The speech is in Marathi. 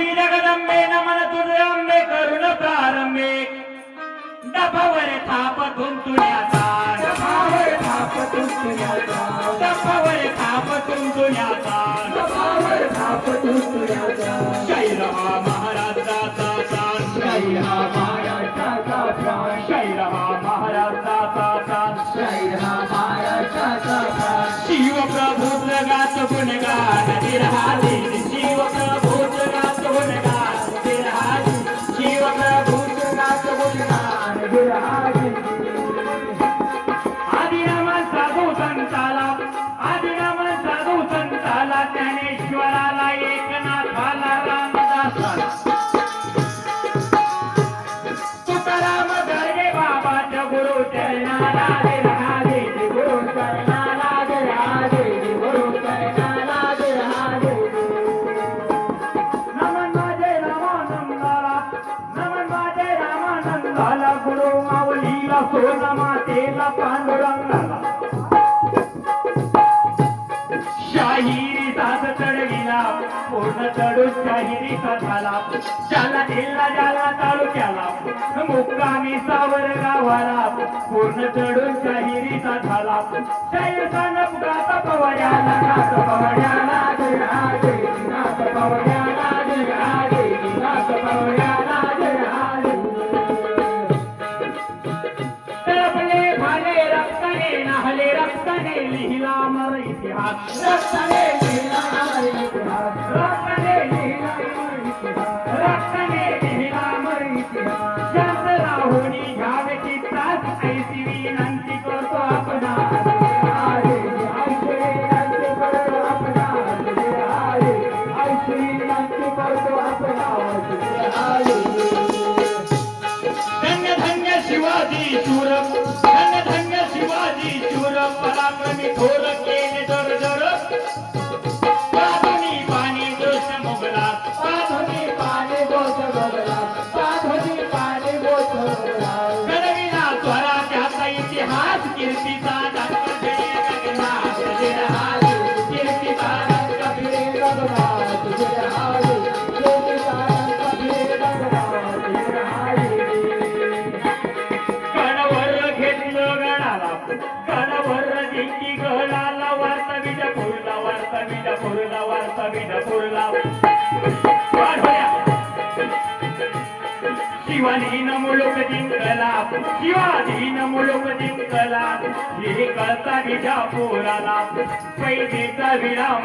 श्री जगदंबे नमन तुझे अंबे करुण प्रारंभे डफावर थाप तुंतुण्याचा डफावर थाप तुंतुण्याचा डफावर थाप तुंतुण्याचा डफावर थाप तुंतुण्याचा शैल हा महाराजाचा प्राण शैल हा महाराष्ट्राचा प्राण शैल हा महाराजाचा प्राण शैल हा महाराष्ट्राचा प्राण शिव प्रभू जगात गुणगान विरहाले शिव प्रभू जगात गुणगान विरहाले शिव प्रभू जगात गुणगान विरहाले आदिनामन साधू संताला आदिनामन साधू संताला ज्ञानेश्वराला एकनाथाला रामदासाला तुकाराम गर्गे बाबाच्या गुरु चरणाला विरहाले गुरु चरणाला विरहाले गुरु चरणाला विरहाले नमन माझे रामानंदाला नमन माझे रामानंदाला गुरु माऊलीला सोना मातेला पांडुरंगाला शाहिरी साथ चढविला पूर्ण चढून शाहिरीचा झाला ज्याला जिल्हा ज्याला तालुक्याला मुक्कामी सावर गावाला पूर्ण चढून शाहिरीचा झाला शाहीचा नपगाता पवड्याला नाथ पवड्याला विरहाले नाथ पवड्याला विरहाले नाथ पवड्याला विरहाले तळपले भाले रक्ताने नाहले रक्ताने लिहिला अमर इतिहास रक्ताने लिहिला अमर इतिहास रक्ताने लिहिला अमर इतिहास रक्ताने लिहिला अमर इतिहास शांत राहुनी घ्यावे चित्तात ऐसी विनंती करतो आपणा विरहाले ऐश्वरी नाट्य करतो आपणा विरहाले ऐश्वरी नाट्य करतो आपणा विरहाले धन्य धन्य शिवाजी शूर धन्य धन्य शिवाजी शूर पराक्रमी थोर केले जर जर पाधुनी पाणी दोष मुगला पाधुनी पाणी गोच बगला पाधुनी पाणी गोच बगला घडविला स्वराज्याचा इतिहास कीर्तीचा डंक जय गगनात विरहाले कीर्तीचा डंक फिरे रघुनाथ विरहाले ज्योतिषानंद फिरे रघुनाथ विरहाले कणवर घेतलं गणाला कणवर जिंकी गहळाला वार्ता विजयपूरला वार्ता विजयपूरला वार्ता विजयपूरला शिवाजीन मुलुक जिंकला शिवाजीन मुलुक जिंकला हे कळता विजापुराला पैसेचा विराम